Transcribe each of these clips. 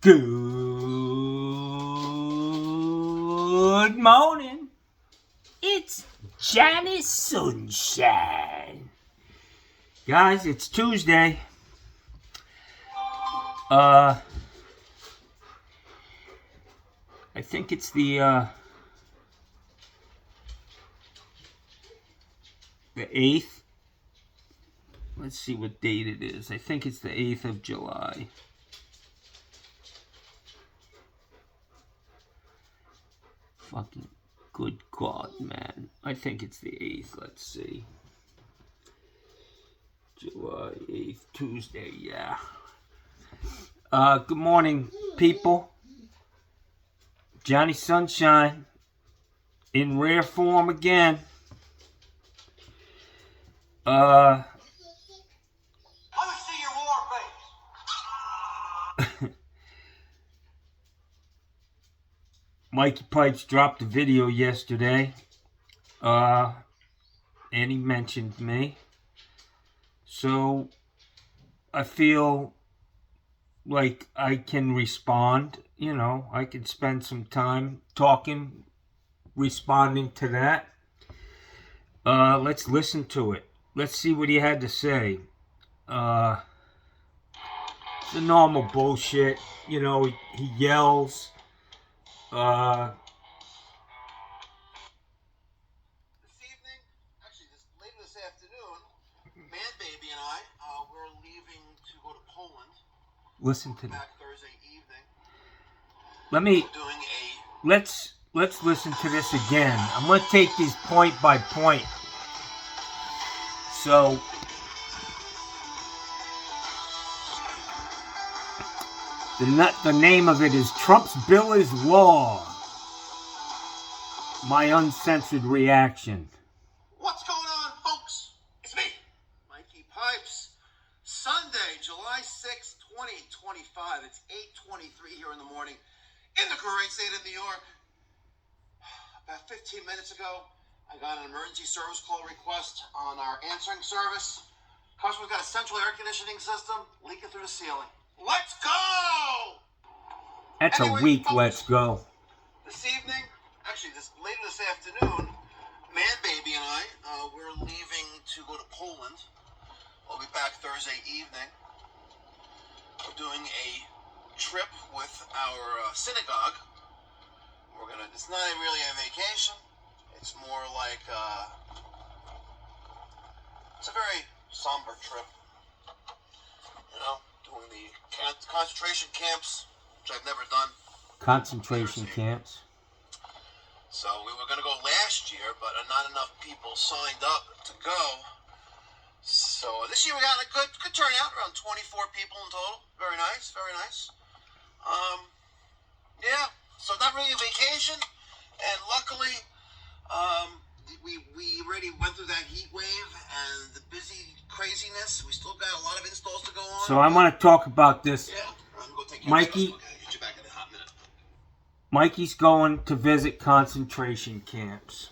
Good morning. It's Johnny Sunshine. Guys, it's Tuesday. I think it's the 8th. Let's see what date it is. I think it's the 8th of July. Fucking good God, man. I think it's the 8th. Let's see. July 8th, Tuesday, yeah. Good morning, people. Johnny Sunshine in rare form again. Let me see your war face. Mikey Pipes dropped a video yesterday, and he mentioned me. So I feel like I can respond. You know, I can spend some time talking, responding to that. Let's listen to it. Let's see what he had to say. The normal bullshit. You know, he yells. This evening, actually later this afternoon, Man Baby and I, we're leaving to go to Poland. Listen to back Thursday evening. Let's listen to this again. I'm gonna take these point by point. So the name of it is Trump's Bill is Law. My uncensored reaction. What's going on, folks? It's me, Mikey Pipes. Sunday, July 6th, 2025. It's 8:23 here in the morning in the great state of New York. About 15 minutes ago, I got an emergency service call request on our answering service. Customer's got a central air conditioning system leaking through the ceiling. Let's go! That's anyway, a weak folks, let's go. This evening, actually later this afternoon, Man Baby and I, we're leaving to go to Poland. We'll be back Thursday evening. We're doing a trip with our synagogue. It's not really a vacation. It's more like, it's a very somber trip. You know, doing the concentration camps, which I've never done. Concentration camps. So we were going to go last year, but not enough people signed up to go. So this year we got a good turnout, around 24 people in total. Very nice, very nice. Yeah, so not really a vacation, and luckily, we already went through that heat wave and the busy craziness. We still got a lot of installs to go on. So I want to talk about this. Yeah, I'm going to go take Mikey. Get you back in a hot minute. Mikey's going to visit concentration camps,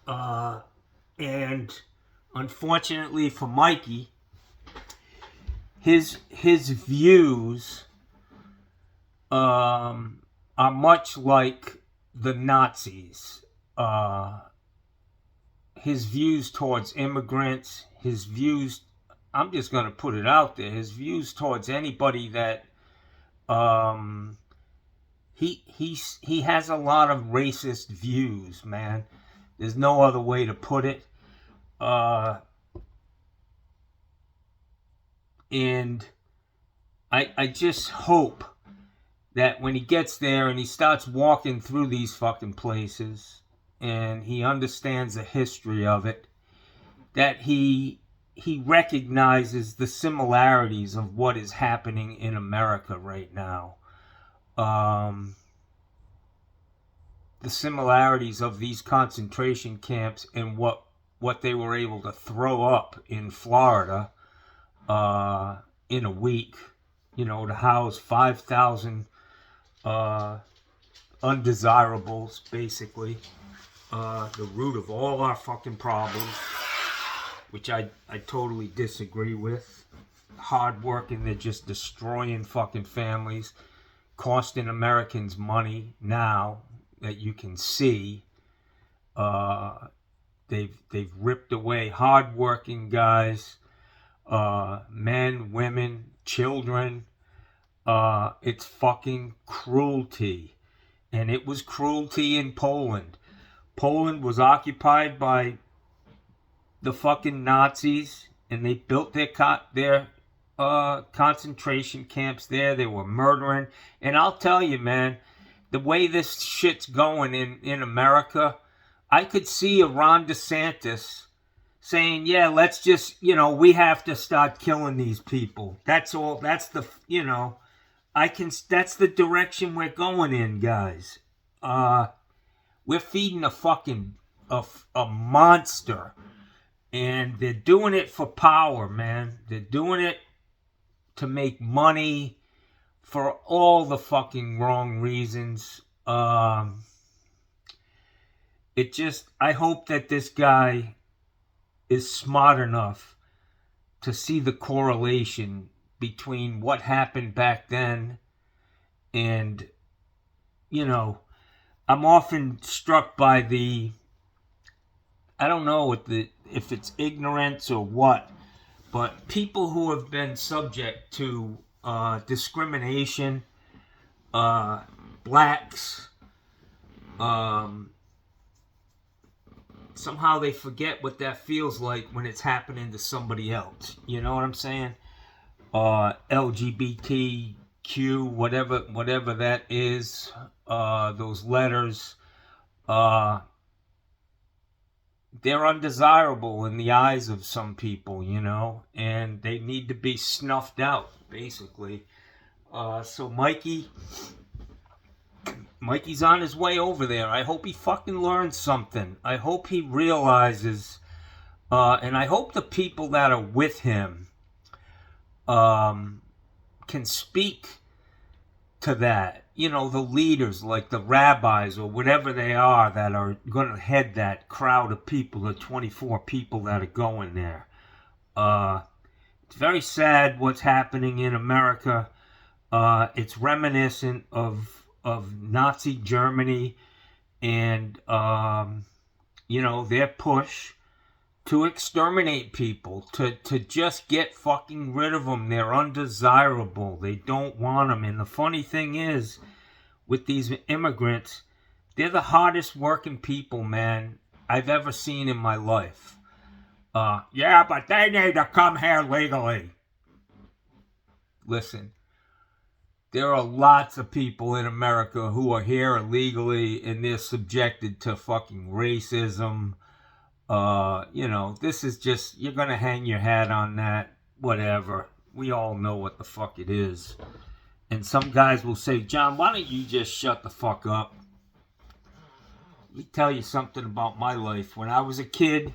and unfortunately for Mikey, his views are much like the Nazis. His views towards immigrants, his views, I'm just going to put it out there, his views towards anybody that he has a lot of racist views, man. There's no other way to put it. And I just hope that when he gets there and he starts walking through these fucking places and he understands the history of it, that he recognizes the similarities of what is happening in America right now. The similarities of these concentration camps and what they were able to throw up in Florida in a week, you know, to house 5,000 undesirables, basically. The root of all our fucking problems, which I totally disagree with. Hard working, they're just destroying fucking families, costing Americans money now that you can see. They've ripped away hardworking guys, men, women, children. It's fucking cruelty. And it was cruelty in Poland. Poland was occupied by the fucking Nazis, and they built their concentration camps there. They were murdering. And I'll tell you, man, the way this shit's going in America, I could see a Ron DeSantis saying, yeah, let's just, we have to start killing these people. That's all. That's the, that's the direction we're going in, guys. We're feeding a fucking, a monster. And they're doing it for power, man. They're doing it to make money for all the fucking wrong reasons. I hope that this guy is smart enough to see the correlation between what happened back then and, I'm often struck by I don't know if it's ignorance or what, but people who have been subject to discrimination, blacks, somehow they forget what that feels like when it's happening to somebody else. You know what I'm saying? LGBTQ, whatever that is, those letters, they're undesirable in the eyes of some people, and they need to be snuffed out, basically. So Mikey's on his way over there. I hope he fucking learns something. I hope he realizes, and I hope the people that are with him can speak to that. The leaders, like the rabbis or whatever they are that are going to head that crowd of people, the 24 people that are going there. It's very sad what's happening in America. It's reminiscent of Nazi Germany and, their push to exterminate people, to just get fucking rid of them. They're undesirable. They don't want them. And the funny thing is, with these immigrants, they're the hardest working people, man, I've ever seen in my life. Yeah, but they need to come here legally. Listen, there are lots of people in America who are here illegally, and they're subjected to fucking racism. This is just, you're gonna hang your hat on that, whatever. We all know what the fuck it is. And some guys will say, John, why don't you just shut the fuck up? Let me tell you something about my life. When I was a kid,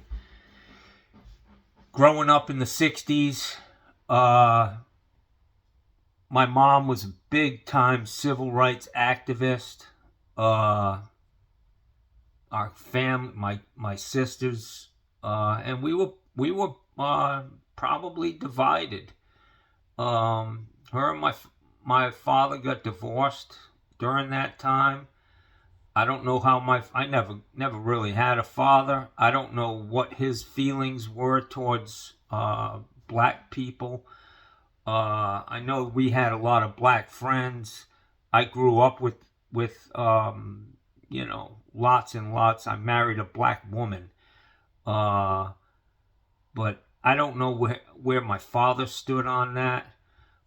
growing up in the 60s, my mom was a big time civil rights activist. Our family, my sisters, and we were probably divided. Her and my father got divorced during that time. I don't know how I never really had a father. I don't know what his feelings were towards black people. I know we had a lot of black friends. I grew up with lots and lots. I married a black woman. But I don't know where my father stood on that.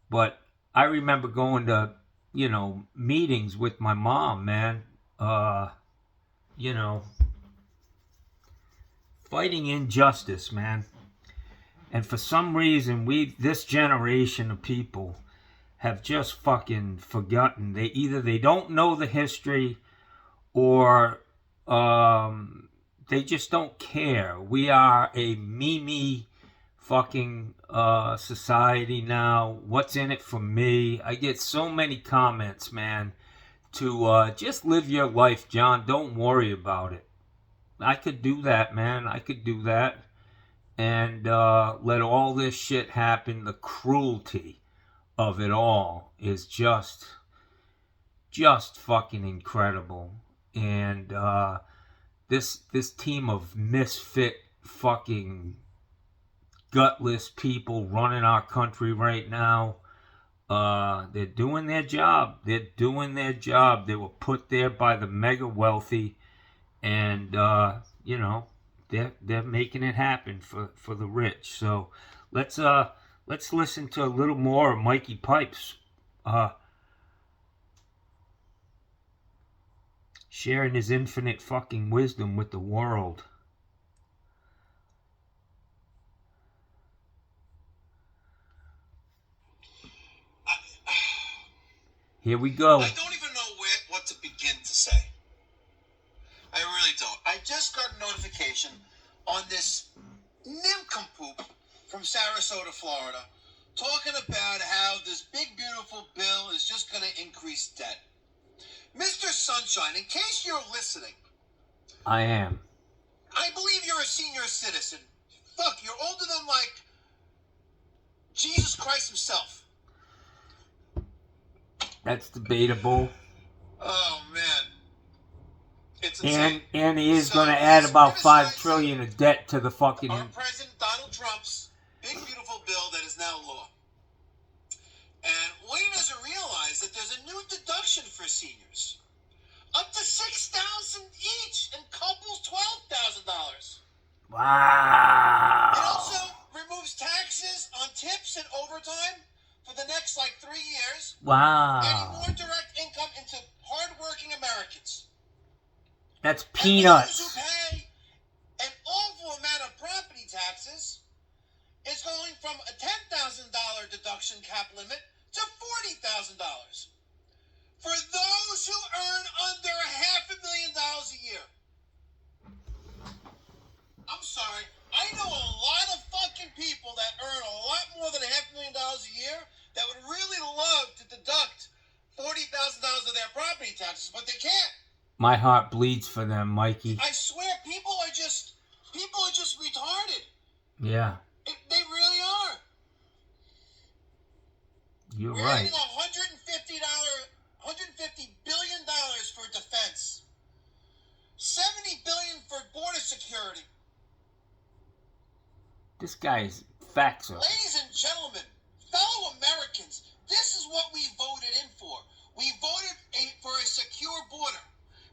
But I remember going to, meetings with my mom, man. Fighting injustice, man. And for some reason, this generation of people have just fucking forgotten. They don't know the history, or they just don't care. We are a meme fucking society now. What's in it for me? I get so many comments, man, to just live your life, John. Don't worry about it. I could do that, man. I could do that. And let all this shit happen. The cruelty of it all is just, just fucking incredible. And this team of misfit fucking gutless people running our country right now, they're doing their job. They're doing their job. They were put there by the mega wealthy, and you know, they're making it happen for the rich. So let's listen to a little more of Mikey Pipes sharing his infinite fucking wisdom with the world. Here we go. I don't even know what to begin to say. I really don't. I just got a notification on this nincompoop from Sarasota, Florida, talking about how this big, beautiful bill is just going to increase debt. Mr. Sunshine, in case you're listening, I am. I believe you're a senior citizen. Fuck, you're older than, like, Jesus Christ himself. That's debatable. Oh, man. It's insane. And he is going to add about $5 trillion of debt to the fucking... Our President Donald Trump's big, beautiful bill that is now law. And Wayne doesn't realize that there's a new deduction for seniors. Up to $6,000 each, and couples $12,000. Wow. It also removes taxes on tips and overtime for the next, 3 years. Wow. Adding more direct income into hardworking Americans. That's And those who peanuts. pay an awful amount of property taxes is going from a $10,000 deduction cap limit to $40,000. For those who earn under $500,000 a year. I'm sorry. I know a lot of fucking people that earn a lot more than $500,000 a year that would really love to deduct $40,000 of their property taxes, but they can't. My heart bleeds for them, Mikey. I swear, people are just retarded. Yeah. They really are. You're We're right. adding $150 billion for defense, $70 billion for border security. This guy's facts are... Ladies and gentlemen, fellow Americans, this is what we voted in for. We voted for a secure border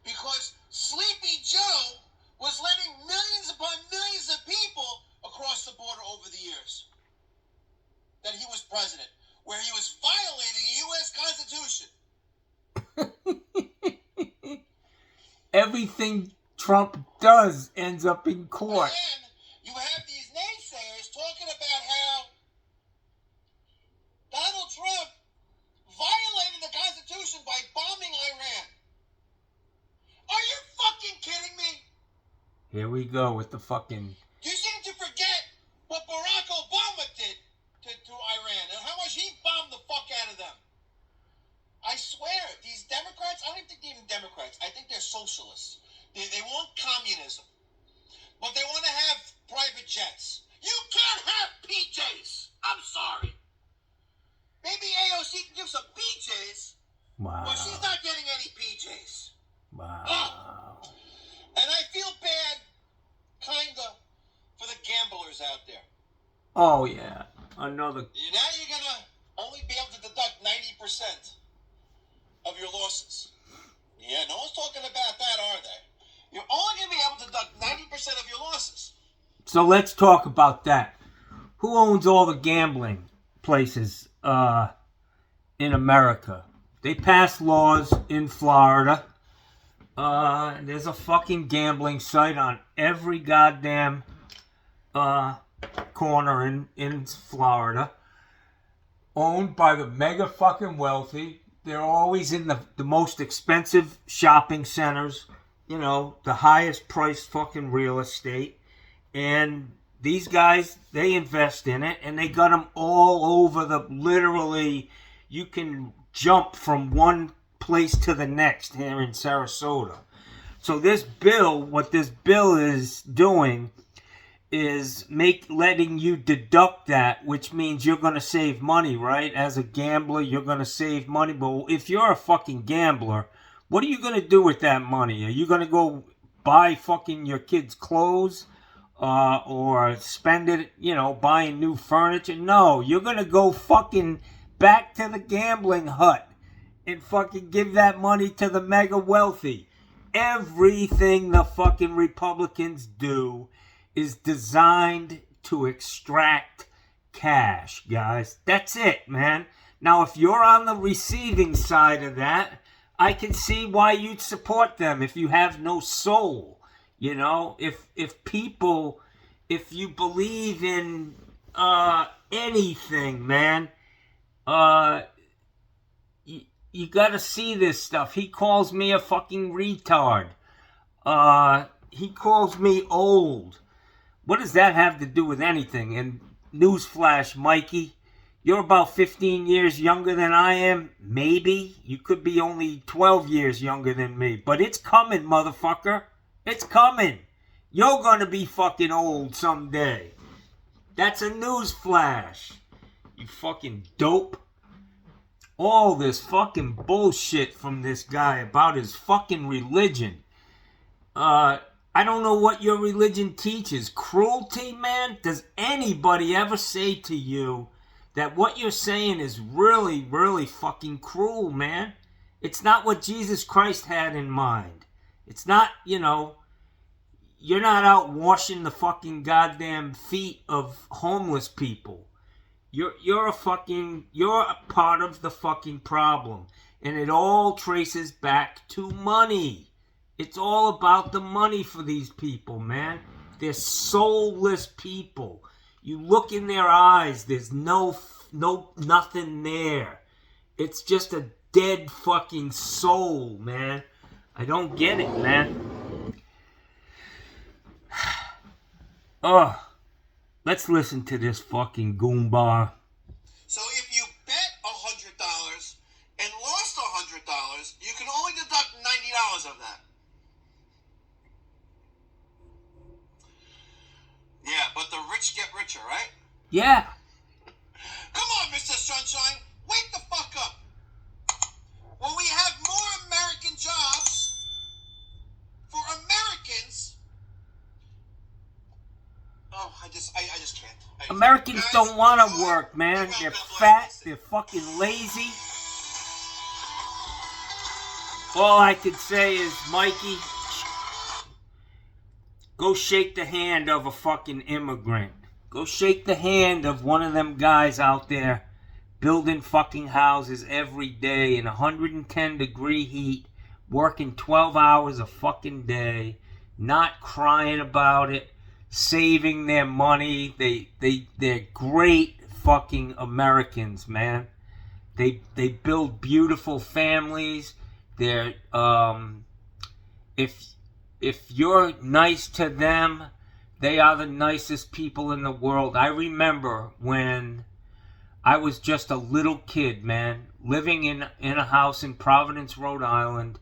because Sleepy Joe was letting millions upon millions of people across the border over the years that he was president, where he was violating the U.S. Constitution. Everything Trump does ends up in court. And you have these naysayers talking about how Donald Trump violated the Constitution by bombing Iran. Are you fucking kidding me? Here we go with the fucking... You seem to forget what Barack Obama did to Iran and how much he bombed the fuck out of them. I swear, these Democrats, I don't even think they're even Democrats. I think they're socialists. They want communism. But they want to have private jets. You can't have PJs. I'm sorry. Maybe AOC can give some PJs. Wow. But she's not getting any PJs. Wow. Oh. And I feel bad, kinda, for the gamblers out there. Oh, yeah. Another... Now you're gonna only be able to deduct 90% of your losses. Yeah, no one's talking about that, are they? You're only gonna be able to deduct 90% of your losses. So let's talk about that. Who owns all the gambling places in America? They pass laws in Florida. There's a fucking gambling site on every goddamn corner in Florida, owned by the mega fucking wealthy. They're always in the most expensive shopping centers, you know, the highest priced fucking real estate. And these guys, they invest in it, and they got them all over the, literally, you can jump from one place to the next here in Sarasota. So this bill, what this bill is doing is letting you deduct that, which means you're going to save money, right? As a gambler, you're going to save money. But if you're a fucking gambler, what are you going to do with that money? Are you going to go buy fucking your kids' clothes or spend it, buying new furniture? No, you're going to go fucking back to the gambling hut and fucking give that money to the mega wealthy. Everything the fucking Republicans do is designed to extract cash, guys. That's it, man. Now, if you're on the receiving side of that, I can see why you'd support them if you have no soul. If you believe in anything, man, you gotta see this stuff. He calls me a fucking retard. He calls me old. What does that have to do with anything? And newsflash, Mikey, you're about 15 years younger than I am. Maybe. You could be only 12 years younger than me. But it's coming, motherfucker. It's coming. You're gonna be fucking old someday. That's a newsflash. You fucking dope. All this fucking bullshit from this guy about his fucking religion. I don't know what your religion teaches. Cruelty, man? Does anybody ever say to you that what you're saying is really, really fucking cruel, man? It's not what Jesus Christ had in mind. It's not, you're not out washing the fucking goddamn feet of homeless people. You're a part of the fucking problem. And it all traces back to money. It's all about the money for these people, man. They're soulless people. You look in their eyes, there's nothing there. It's just a dead fucking soul, man. I don't get it, man. Let's listen to this fucking goomba. So if you bet $100 and lost $100, you can only deduct $90 of that. Yeah, but the rich get richer, right? Yeah. Come on, Mr. Sunshine. Wake the fuck up. When we have more American jobs for Americans. Oh, I just can't. Americans don't want to work, man. They're fat. They're fucking lazy. All I could say is, Mikey, go shake the hand of a fucking immigrant. Go shake the hand of one of them guys out there building fucking houses every day in 110-degree heat, working 12 hours a fucking day, not crying about it, saving their money. They're great fucking Americans, man. They build beautiful families. They're if you're nice to them, they are the nicest people in the world. I remember when I was just a little kid, man, living in a house in Providence, Rhode Island.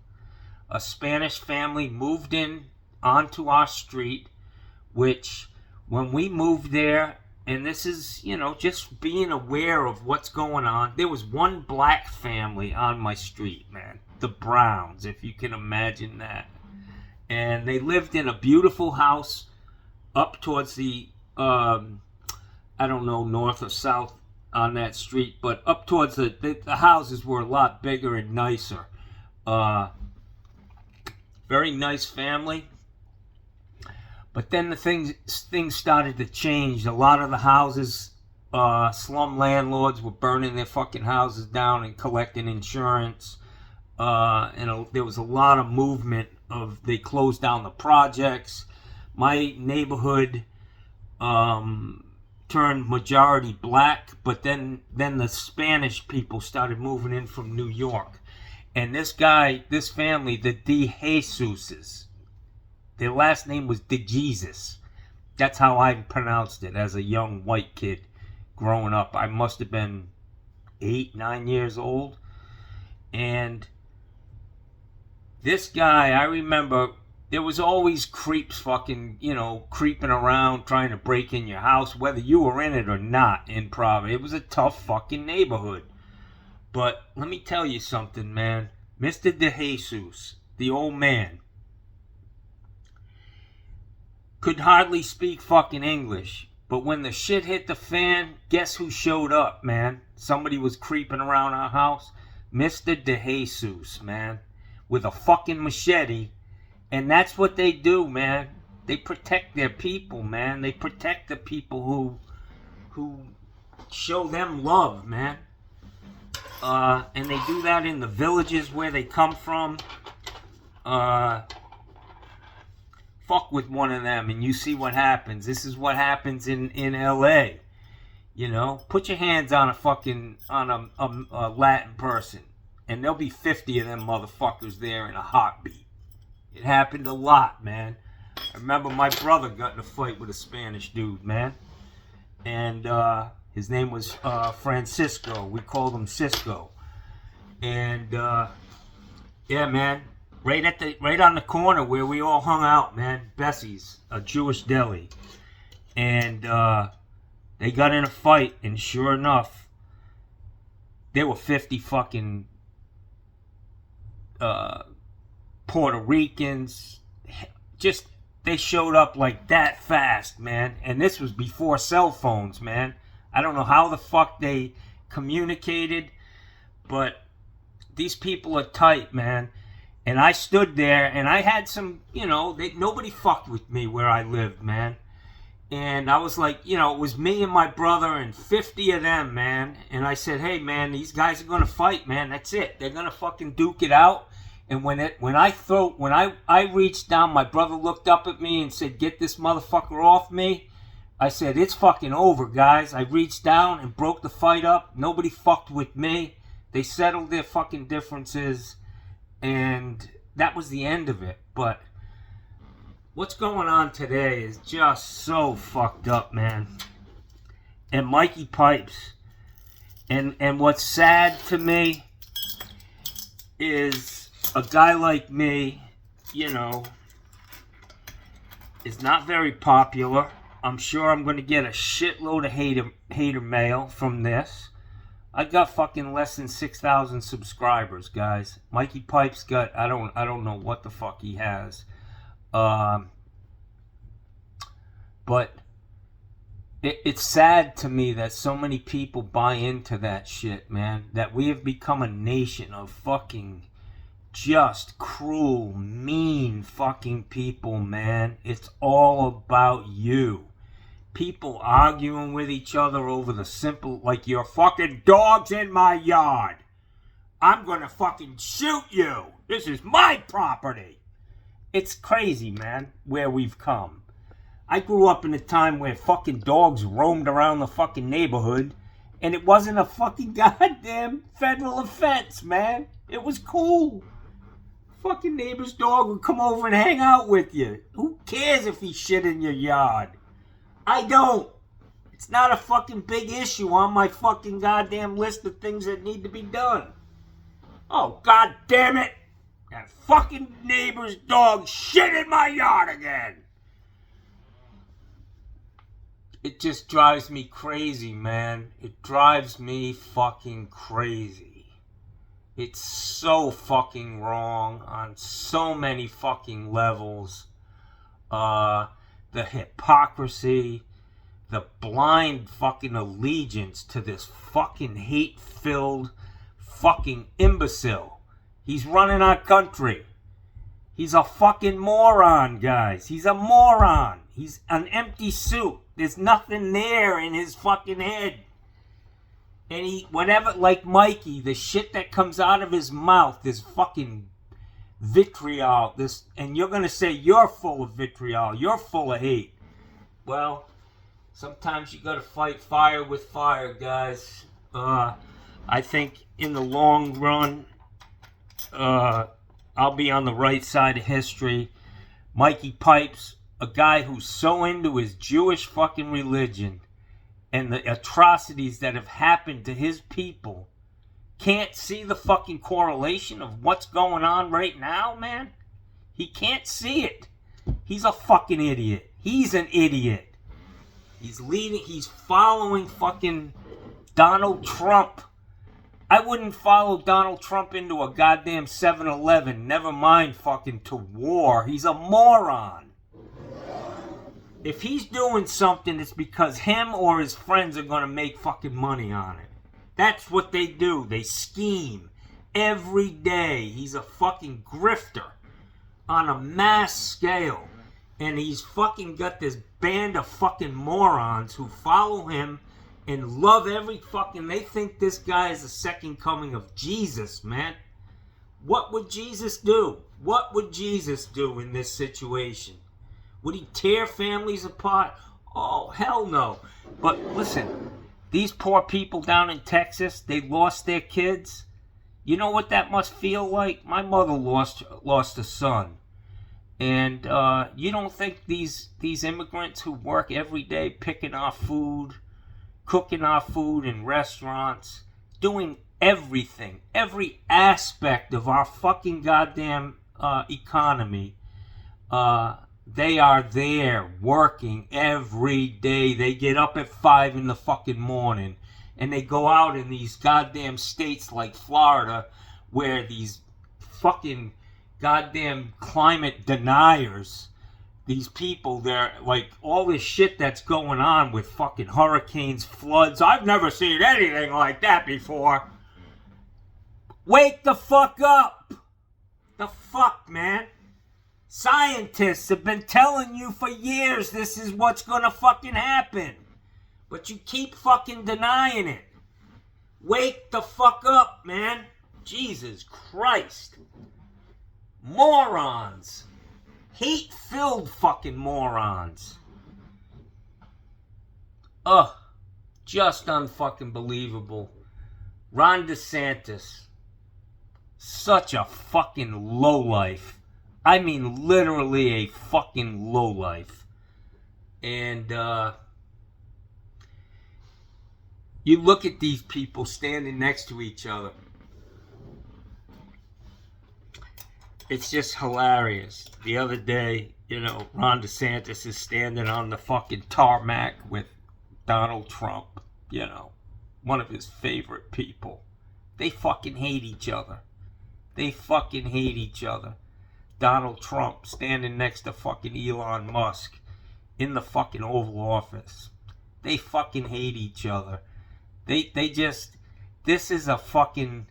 A Spanish family moved in onto our street, which when we moved there, and this is, just being aware of what's going on, there was one black family on my street, man. The Browns, if you can imagine that. And they lived in a beautiful house up towards the, I don't know, north or south on that street, but up towards the houses were a lot bigger and nicer. Very nice family. But then the things started to change. A lot of the houses, slum landlords were burning their fucking houses down and collecting insurance. And there was a lot of movement they closed down the projects. My neighborhood turned majority black, but then the Spanish people started moving in from New York. And this family, the De Jesuses, their last name was De Jesus. That's how I pronounced it as a young white kid growing up. I must have been 8, 9 years old. And this guy, I remember there was always creeps fucking, creeping around trying to break in your house, whether you were in it or not in Providence. It was a tough fucking neighborhood. But let me tell you something, man. Mr. DeJesus, the old man, could hardly speak fucking English. But when the shit hit the fan, guess who showed up, man? Somebody was creeping around our house. Mr. DeJesus, man. With a fucking machete. And that's what they do, man. They protect their people, man. They protect the people who show them love, man. And they do that in the villages where they come from. Fuck with one of them and you see what happens. This is what happens in LA. Put your hands on a Latin person and there'll be 50 of them motherfuckers there in a heartbeat. It happened a lot, man. I remember my brother got in a fight with a Spanish dude, man. And his name was Francisco. We called him Cisco. And yeah, man. Right on the corner where we all hung out, man. Bessie's, a Jewish deli. And they got in a fight, and sure enough, there were 50 fucking Puerto Ricans. Just, they showed up like that fast, man. And this was before cell phones, man. I don't know how the fuck they communicated, but these people are tight, man. And I stood there, and I had some, nobody fucked with me where I lived, man. And I was like, it was me and my brother and 50 of them, man. And I said, hey, man, these guys are going to fight, man. That's it. They're going to fucking duke it out. And when I reached down, my brother looked up at me and said, get this motherfucker off me. I said, it's fucking over, guys. I reached down and broke the fight up. Nobody fucked with me. They settled their fucking differences. And that was the end of it. But what's going on today is just so fucked up, man. And Mikey Pipes. And what's sad to me is a guy like me, is not very popular. I'm sure I'm going to get a shitload of hater mail from this. I got fucking less than 6,000 subscribers, guys. Mikey Pipes got, I don't know what the fuck he has. But it's sad to me that so many people buy into that shit, man. That we have become a nation of fucking just cruel, mean fucking people, man. It's all about you. People arguing with each other over the simple, like, your fucking dog's in my yard. I'm gonna fucking shoot you. This is my property. It's crazy, man, where we've come. I grew up in a time where fucking dogs roamed around the fucking neighborhood, and it wasn't a fucking goddamn federal offense, man. It was cool. Fucking neighbor's dog would come over and hang out with you. Who cares if he shit in your yard? I don't. It's not a fucking big issue on my fucking goddamn list of things that need to be done. Oh, god damn it. That fucking neighbor's dog shit in my yard again. It just drives me crazy, man. It drives me fucking crazy. It's so fucking wrong on so many fucking levels. The hypocrisy, the blind fucking allegiance to this fucking hate-filled fucking imbecile. He's running our country. He's a fucking moron, guys. He's a moron. He's an empty suit. There's nothing there in his fucking head. And whatever, like Mikey, the shit that comes out of his mouth is fucking vitriol. And you're going to say you're full of vitriol. You're full of hate. Well, sometimes you got to fight fire with fire, guys. I think in the long run, I'll be on the right side of history. Mikey Pipes, a guy who's so into his Jewish fucking religion and the atrocities that have happened to his people, can't see the fucking correlation of what's going on right now, man. He can't see it. He's a fucking idiot. He's an idiot. He's following fucking Donald Trump. I wouldn't follow Donald Trump into a goddamn 7-Eleven, never mind fucking to war. He's a moron. If he's doing something, it's because him or his friends are going to make fucking money on it. That's what they do. They scheme every day. He's a fucking grifter on a mass scale. And he's fucking got this band of fucking morons who follow him and love every fucking... They think this guy is the second coming of Jesus, man. What would Jesus do? What would Jesus do in this situation? Would he tear families apart? Oh, hell no. But listen, these poor people down in Texas, they lost their kids. You know what that must feel like? My mother lost a son. And you don't think these immigrants who work every day picking our food, cooking our food in restaurants, doing everything, every aspect of our fucking goddamn economy, they are there working every day. They get up at 5 in the fucking morning and they go out in these goddamn states like Florida where these fucking goddamn climate deniers, these people, they're like all this shit that's going on with fucking hurricanes, floods. I've never seen anything like that before. Wake the fuck up. The fuck, man? Scientists have been telling you for years this is what's gonna fucking happen. But you keep fucking denying it. Wake the fuck up, man. Jesus Christ. Morons. Hate-filled fucking morons. Ugh. Just unfucking believable. Ron DeSantis. Such a fucking lowlife. I mean, literally a fucking lowlife. And, you look at these people standing next to each other. It's just hilarious. The other day, Ron DeSantis is standing on the fucking tarmac with Donald Trump. One of his favorite people. They fucking hate each other. They fucking hate each other. Donald Trump standing next to fucking Elon Musk in the fucking Oval Office. They fucking hate each other. They just... This is a fucking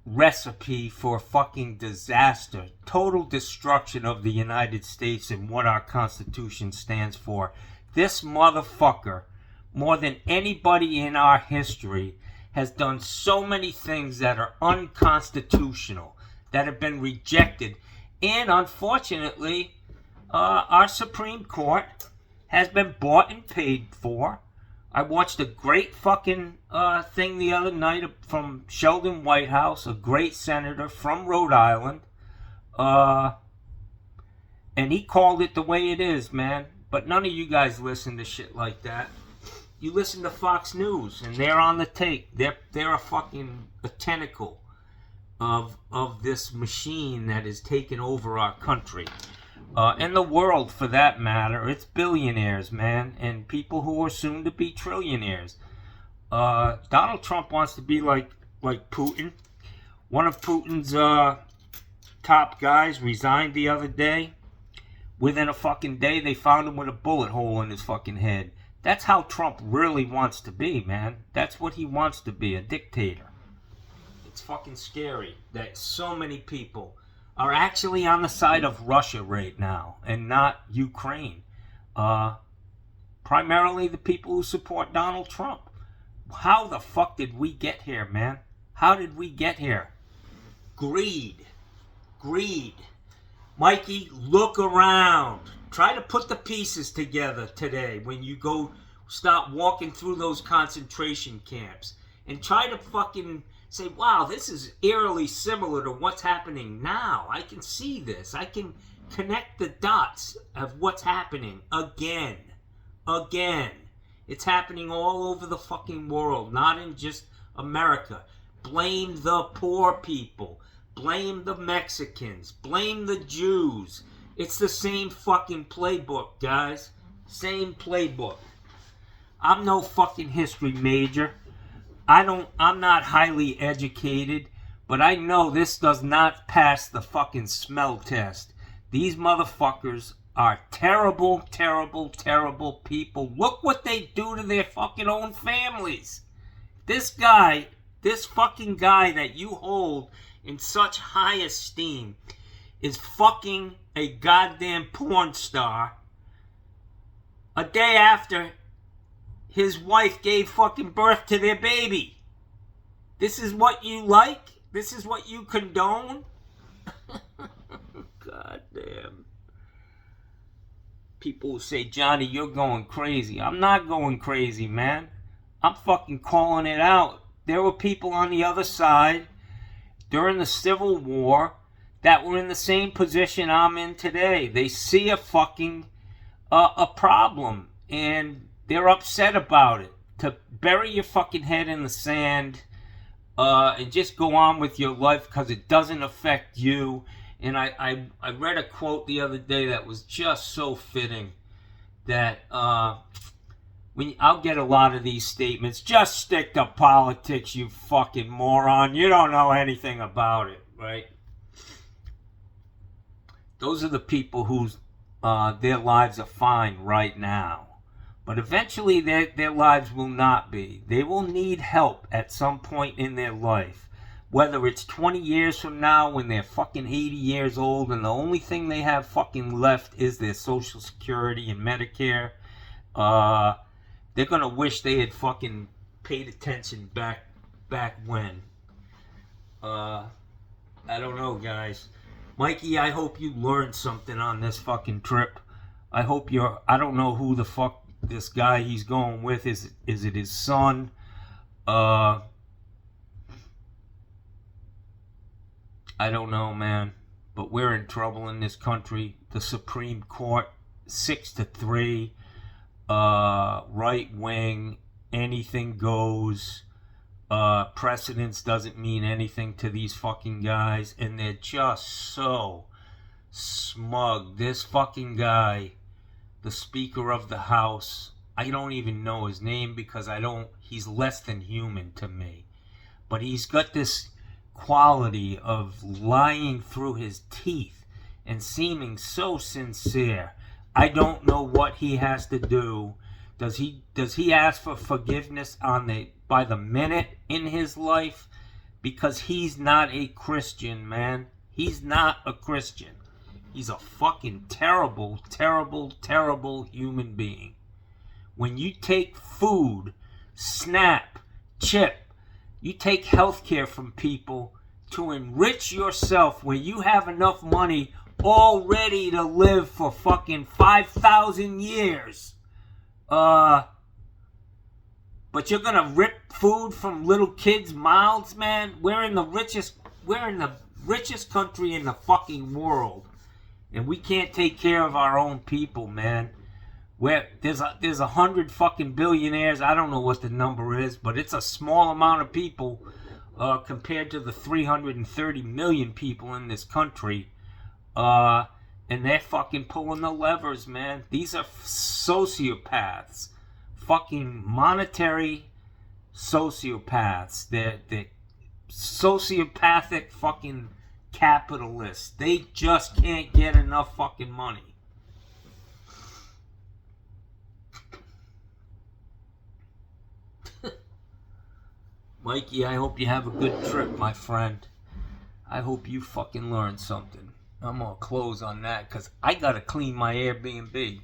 recipe for fucking disaster. Total destruction of the United States and what our Constitution stands for. This motherfucker, more than anybody in our history, has done so many things that are unconstitutional, that have been rejected. And unfortunately, our Supreme Court has been bought and paid for. I watched a great fucking thing the other night from Sheldon Whitehouse, a great senator from Rhode Island. And he called it the way it is, man. But none of you guys listen to shit like that. You listen to Fox News, and they're on the take. They're a tentacle of this machine that has taken over our country. And the world, for that matter. It's billionaires, man, and people who are soon to be trillionaires. Donald Trump wants to be like Putin. One of Putin's top guys resigned the other day. Within a fucking day, they found him with a bullet hole in his fucking head. That's how Trump really wants to be, man. That's what he wants to be, a dictator. It's fucking scary that so many people are actually on the side of Russia right now and not Ukraine. Primarily the people who support Donald Trump. How the fuck did we get here, man? How did we get here? Greed. Greed. Mikey, look around. Try to put the pieces together today when you go start walking through those concentration camps. And try to fucking say, wow, this is eerily similar to what's happening now. I can see this. I can connect the dots of what's happening again. Again. It's happening all over the fucking world, not in just America. Blame the poor people. Blame the Mexicans. Blame the Jews. It's the same fucking playbook, guys. Same playbook. I'm no fucking history major. I'm not highly educated, but I know this does not pass the fucking smell test. These motherfuckers are terrible, terrible, terrible people. Look what they do to their fucking own families. This fucking guy that you hold in such high esteem is fucking a goddamn porn star a day after his wife gave fucking birth to their baby. This is what you like? This is what you condone? God damn. People will say, Johnny, you're going crazy. I'm not going crazy, man. I'm fucking calling it out. There were people on the other side during the Civil War that were in the same position I'm in today. They see a fucking a problem and they're upset about it. To bury your fucking head in the sand and just go on with your life because it doesn't affect you. And I read a quote the other day that was just so fitting that I'll get a lot of these statements. Just stick to politics, you fucking moron. You don't know anything about it, right? Those are the people whose their lives are fine right now. But eventually their lives will not be. They will need help at some point in their life. Whether it's 20 years from now when they're fucking 80 years old and the only thing they have fucking left is their Social Security and Medicare. They're gonna wish they had fucking paid attention back when. I don't know, guys. Mikey, I hope you learned something on this fucking trip. I hope I don't know who the fuck this guy he's going with. Is it his son? I don't know, man. But we're in trouble in this country. The Supreme Court, 6-3. Right wing, anything goes. Precedence doesn't mean anything to these fucking guys, and they're just so smug. This fucking guy, the Speaker of the House, I don't even know his name because he's less than human to me. But he's got this quality of lying through his teeth and seeming so sincere. I don't know what he has to do. Does he ask for forgiveness by the minute in his life? Because he's not a Christian, man. He's not a Christian. He's a fucking terrible, terrible, terrible human being. When you take food, SNAP, CHIP, you take healthcare from people to enrich yourself where you have enough money already to live for fucking 5,000 years. But you're gonna rip food from little kids' mouths, man? We're in the richest country in the fucking world. And we can't take care of our own people, man. There's 100 fucking billionaires. I don't know what the number is, but it's a small amount of people compared to the 330 million people in this country. And they're fucking pulling the levers, man. These are sociopaths. Fucking monetary sociopaths. They're sociopathic fucking capitalists. They just can't get enough fucking money. Mikey, I hope you have a good trip, my friend. I hope you fucking learned something. I'm gonna close on that because I gotta clean my Airbnb.